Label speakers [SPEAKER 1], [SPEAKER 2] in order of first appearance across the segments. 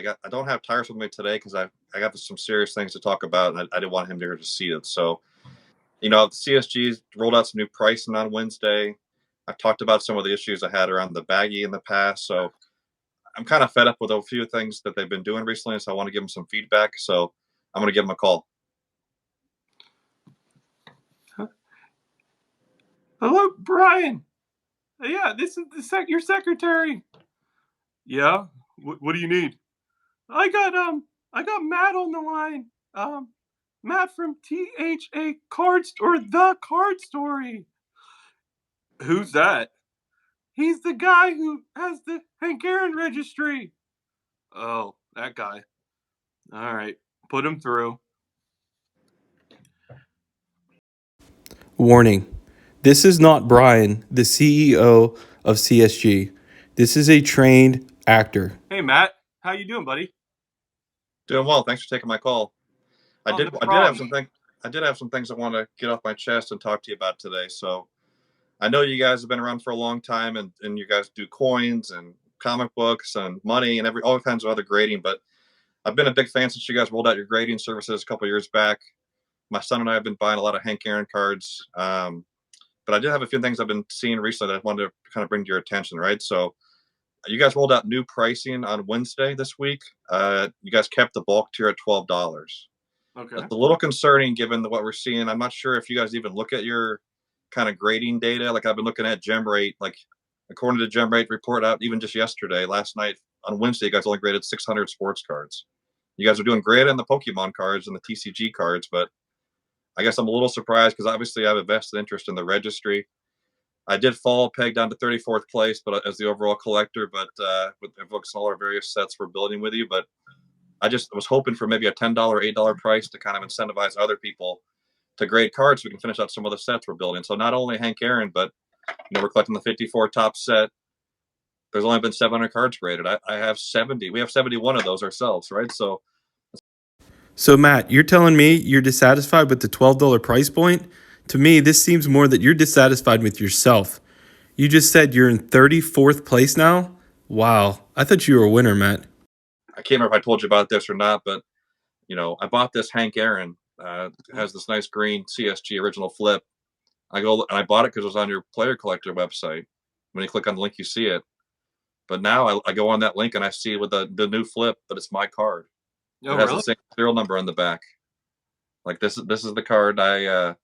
[SPEAKER 1] I don't have tires with me today because I got some serious things to talk about, and I didn't want him to see it. So, the CSG's rolled out some new pricing on Wednesday. I've talked about some of the issues I had around the baggie in the past. So I'm kind of fed up with a few things that they've been doing recently. So I want to give them some feedback. So I'm going to give them a call.
[SPEAKER 2] Hello, Brian. Yeah, this is your secretary. Yeah. What do you need? I got Matt on the line. Matt from THA Card Store, the Card Story. Who's that? He's the guy who has the Hank Aaron registry. Oh, that guy. All right, put him through.
[SPEAKER 3] Warning. This is not Brian, the CEO of CSG. This is a trained actor.
[SPEAKER 2] Hey, Matt. How you doing, buddy?
[SPEAKER 1] Doing well. Thanks for taking my call. I did have some things I want to get off my chest and talk to you about today. So I know you guys have been around for a long time, and you guys do coins and comic books and money and all kinds of other grading. But I've been a big fan since you guys rolled out your grading services a couple years back. My son and I have been buying a lot of Hank Aaron cards. But I did have a few things I've been seeing recently that I wanted to kind of bring to your attention, right? So you guys rolled out new pricing on Wednesday this week. You guys kept the bulk tier at $12.
[SPEAKER 2] Okay.
[SPEAKER 1] That's a little concerning given what we're seeing. I'm not sure if you guys even look at your kind of grading data. Like I've been looking at gem rate, like according to the gem rate report out even just last night on Wednesday, you guys only graded 600 sports cards. You guys are doing great on the Pokemon cards and the TCG cards, but I guess I'm a little surprised because obviously I have a vested interest in the registry. I did fall peg down to 34th place, but as the overall collector, but with all our various sets we're building with you. But I just was hoping for maybe a $10, $8 price to kind of incentivize other people to grade cards so we can finish out some of the sets we're building. So not only Hank Aaron, but we're collecting the 54 top set. There's only been 700 cards graded. I have 70. We have 71 of those ourselves, right?
[SPEAKER 3] So, Matt, you're telling me you're dissatisfied with the $12 price point? To me, this seems more that you're dissatisfied with yourself. You just said you're in 34th place now? Wow, I thought you were a winner, Matt.
[SPEAKER 1] I can't remember if I told you about this or not, but I bought this Hank Aaron. It has this nice green CSG original flip. I bought it because it was on your player collector website. When you click on the link, you see it. But now I go on that link and I see with the new flip, but it's my card.
[SPEAKER 2] Oh,
[SPEAKER 1] it has
[SPEAKER 2] really?
[SPEAKER 1] the same serial number on the back. Like this is the card that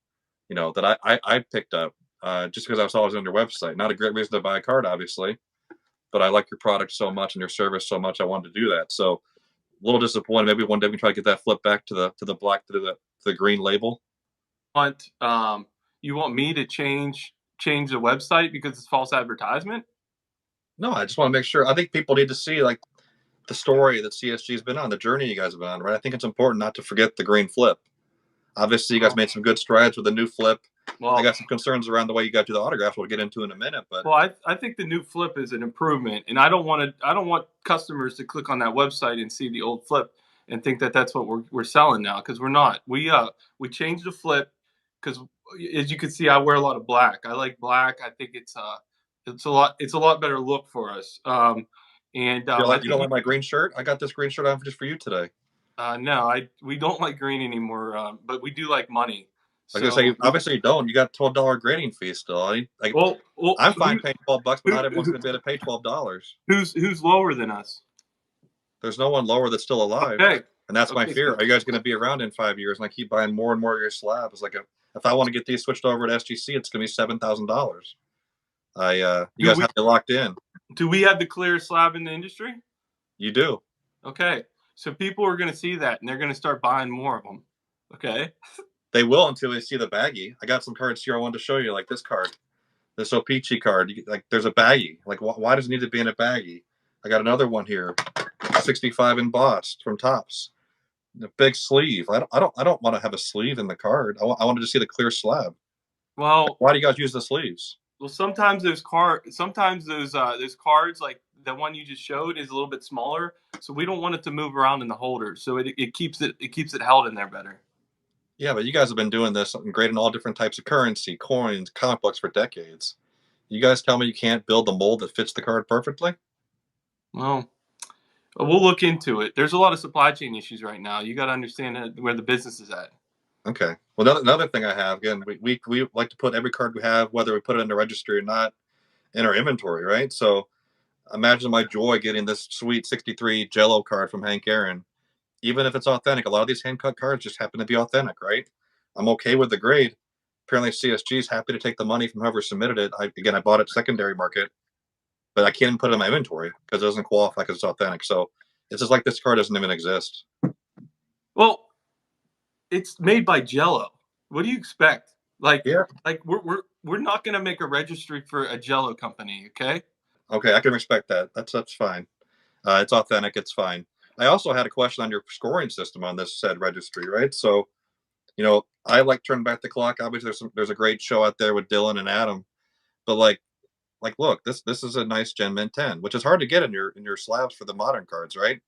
[SPEAKER 1] I picked up just because I was always on your website. Not a great reason to buy a card, obviously, but I like your product so much and your service so much. I wanted to do that. So a little disappointed. Maybe one day we can try to get that flip back to the black to the green label.
[SPEAKER 2] You want me to change the website because it's false advertisement?
[SPEAKER 1] No, I just want to make sure. I think people need to see like the story that CSG has been on, the journey you guys have been on, right? I think it's important not to forget the green flip. Obviously, you guys made some good strides with the new flip. Well, I got some concerns around the way you got to the autographs. We'll get into in a minute, but
[SPEAKER 2] I think the new flip is an improvement, and I don't want customers to click on that website and see the old flip and think that that's what we're selling now, because we're not. We changed the flip because, as you can see, I wear a lot of black. I like black. I think it's a lot better look for us.
[SPEAKER 1] You don't like my green shirt? I got this green shirt on just for you today.
[SPEAKER 2] No, we don't like green anymore, but we do like money.
[SPEAKER 1] I was gonna say, obviously you don't. You got $12 grading fee still. I'm fine paying $12, but not everyone's gonna be able to pay $12.
[SPEAKER 2] Who's lower than us?
[SPEAKER 1] There's no one lower that's still alive.
[SPEAKER 2] Okay.
[SPEAKER 1] And that's my fear. Are you guys going to be around in 5 years? And I keep buying more and more of your slabs. Like if I want to get these switched over to SGC, it's going to be $7,000. You guys have to locked in.
[SPEAKER 2] Do we have the clearest slab in the industry?
[SPEAKER 1] You do.
[SPEAKER 2] Okay. So people are going to see that, and they're going to start buying more of them. Okay.
[SPEAKER 1] They will until they see the baggie. I got some cards here I wanted to show you, like this card, this O-Pee-Chee card. Like there's a baggie. Like why does it need to be in a baggie? I got another one here, 65 embossed from Topps. The big sleeve. I don't want to have a sleeve in the card. I wanted to see the clear slab.
[SPEAKER 2] Well,
[SPEAKER 1] why do you guys use the sleeves?
[SPEAKER 2] Well, sometimes those cards, like the one you just showed, is a little bit smaller, so we don't want it to move around in the holder. So it keeps it held in there better.
[SPEAKER 1] Yeah, but you guys have been doing this and grading all different types of currency, coins, comic books for decades. You guys tell me you can't build the mold that fits the card perfectly?
[SPEAKER 2] Well, We'll look into it. There's a lot of supply chain issues right now. You got to understand where the business is at.
[SPEAKER 1] Okay. Well, another thing I have, again, we like to put every card we have, whether we put it in the registry or not, in our inventory, right? So imagine my joy getting this sweet 63 Jello card from Hank Aaron. Even if it's authentic, a lot of these hand cut cards just happen to be authentic, right? I'm okay with the grade. Apparently, CSG is happy to take the money from whoever submitted it. I bought it secondary market, but I can't even put it in my inventory because it doesn't qualify because it's authentic. So it's just like this card doesn't even exist.
[SPEAKER 2] Well, it's made by Jello. What do you expect?
[SPEAKER 1] Yeah.
[SPEAKER 2] Like we're not going to make a registry for a Jello company, okay?
[SPEAKER 1] Okay, I can respect that. That's fine. It's authentic. It's fine. I also had a question on your scoring system on this said registry, right? So, I like turn back the clock. Obviously, there's a great show out there with Dylan and Adam, but look, this is a nice Gen Mint 10, which is hard to get in your slabs for the modern cards, right?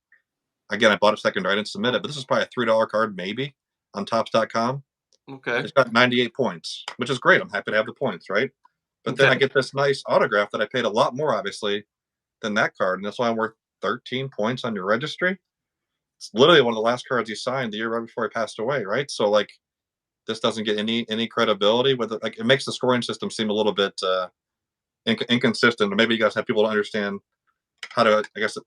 [SPEAKER 1] Again, I bought a secondary, I didn't submit it, but this is probably a $3 card maybe on Tops.com.
[SPEAKER 2] Okay.
[SPEAKER 1] It's got 98 points, which is great. I'm happy to have the points, right? But then I
[SPEAKER 2] Okay.
[SPEAKER 1] get this nice autograph that I paid a lot more, obviously, than that card, and that's why I'm worth 13 points on your registry. It's literally one of the last cards he signed the year right before he passed away, right? So this doesn't get any credibility with it. Like it makes the scoring system seem a little bit inconsistent. Or maybe you guys have people to understand how to, I guess,
[SPEAKER 2] Well,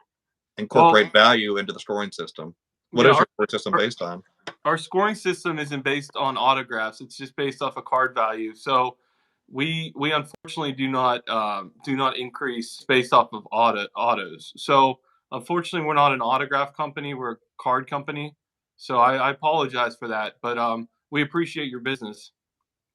[SPEAKER 1] incorporate value into the scoring system. What
[SPEAKER 2] yeah,
[SPEAKER 1] is your scoring system
[SPEAKER 2] our,
[SPEAKER 1] based on?
[SPEAKER 2] our scoring system isn't based on autographs. It's just based off of card value. So we unfortunately do not increase based off of autos. So unfortunately, we're not an autograph company. We're a card company. So I apologize for that, but we appreciate your business.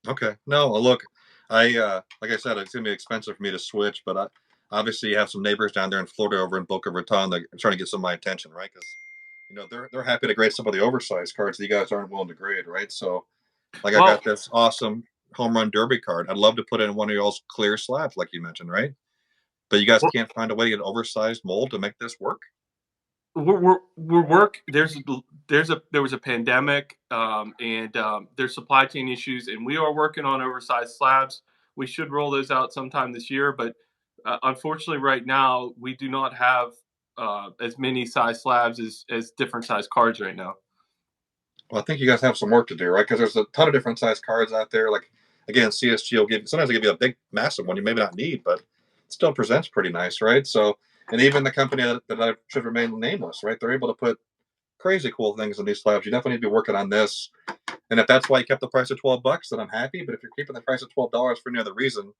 [SPEAKER 1] Okay. No, look, like I said, it's gonna be expensive for me to switch, but obviously you have some neighbors down there in Florida over in Boca Raton that are trying to get some of my attention, right? Because they're happy to grade some of the oversized cards that you guys aren't willing to grade, right? So like I
[SPEAKER 2] Well,
[SPEAKER 1] got this awesome home run derby card. I'd love to put it in one of y'all's clear slabs, like you mentioned, right? But you guys can't find a way to get an oversized mold to make this work.
[SPEAKER 2] we're work there was a pandemic, and there's supply chain issues, and we are working on oversized slabs. We should roll those out sometime this year, but unfortunately right now we do not have as many size slabs as different size cards right now.
[SPEAKER 1] Well, I think you guys have some work to do, right? Because there's a ton of different size cards out there. Like again, CSG will sometimes they give you a big, massive one you maybe not need, but it still presents pretty nice, right? So, and even the company that I should remain nameless, right? They're able to put crazy cool things in these slabs. You definitely need to be working on this. And if that's why you kept the price at $12, then I'm happy. But if you're keeping the price at $12 for any other reason,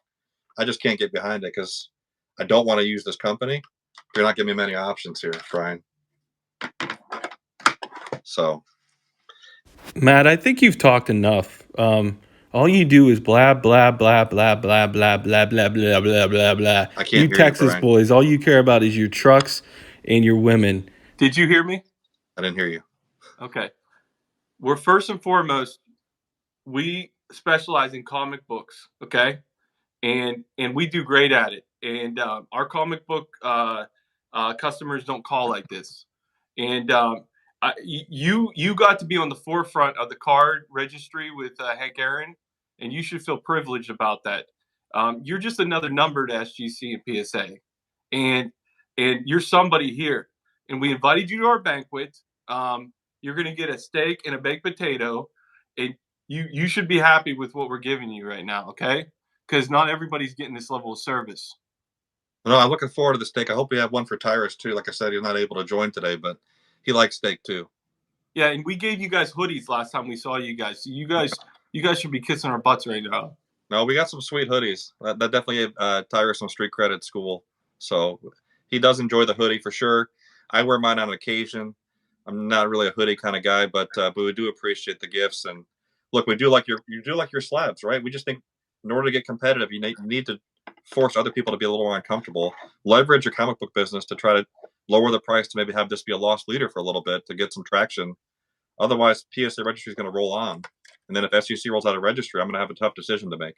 [SPEAKER 1] I just can't get behind it because I don't want to use this company. You're not giving me many options here, Brian. So
[SPEAKER 3] Matt, I think you've talked enough. All you do is blah blah blah blah blah blah blah blah blah blah blah blah.
[SPEAKER 1] I can't
[SPEAKER 3] You
[SPEAKER 1] hear you,
[SPEAKER 3] Texas
[SPEAKER 1] Brian.
[SPEAKER 3] boys, all you care about is your trucks and your women.
[SPEAKER 2] Did you hear me?
[SPEAKER 1] I didn't hear you.
[SPEAKER 2] Okay. We're first and foremost, we specialize in comic books, okay? And we do great at it. And our comic book customers don't call like this. And you got to be on the forefront of the card registry with Hank Aaron, and you should feel privileged about that. You're just another number to SGC and PSA, and you're somebody here. And we invited you to our banquet. You're going to get a steak and a baked potato, and you should be happy with what we're giving you right now, okay? Because not everybody's getting this level of service.
[SPEAKER 1] No, I'm looking forward to the steak. I hope we have one for Tyrus too. Like I said, he's not able to join today, but he likes steak too.
[SPEAKER 2] Yeah, and we gave you guys hoodies last time we saw you guys. So you guys should be kissing our butts right now.
[SPEAKER 1] No, we got some sweet hoodies. That definitely gave Tyrus some street cred at school. So he does enjoy the hoodie for sure. I wear mine on occasion. I'm not really a hoodie kind of guy, but we do appreciate the gifts. And look, we do like you do like your slabs, right? We just think in order to get competitive, you need to force other people to be a little more uncomfortable. Leverage your comic book business to try to lower the price to maybe have this be a lost leader for a little bit to get some traction. Otherwise, PSA registry is going to roll on. And then if SEC rolls out a registry, I'm going to have a tough decision to make.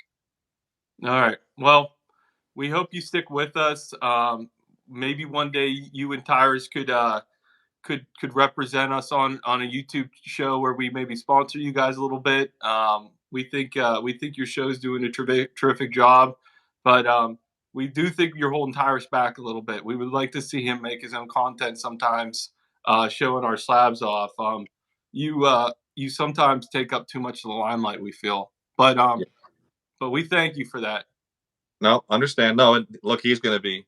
[SPEAKER 2] All right. Well, we hope you stick with us. Maybe one day you and Tyrus could represent us on a YouTube show where we maybe sponsor you guys a little bit. We think your show is doing a terrific job, but we do think you're holding Tyrus back a little bit. We would like to see him make his own content sometimes, showing our slabs off. You sometimes take up too much of the limelight, we feel, but we thank you for that.
[SPEAKER 1] No, understand. No, look, he's going to be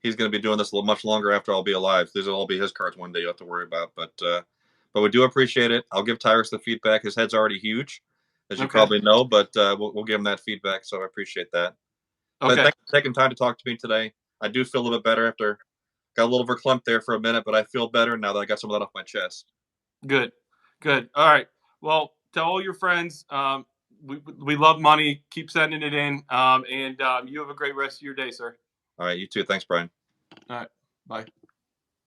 [SPEAKER 1] doing this a little much longer after I'll be alive. These will all be his cards one day. You have to worry about, but we do appreciate it. I'll give Tyrus the feedback. His head's already huge, as you probably know, but we'll give him that feedback. So I appreciate that.
[SPEAKER 2] Okay.
[SPEAKER 1] But thanks for taking time to talk to me today. I do feel a little bit better after got a little verklempt there for a minute, but I feel better now that I got some of that off my chest.
[SPEAKER 2] Good. All right. Well, tell all your friends. We love money. Keep sending it in. And you have a great rest of your day, sir.
[SPEAKER 1] All right, you too. Thanks, Brian.
[SPEAKER 2] All right. Bye.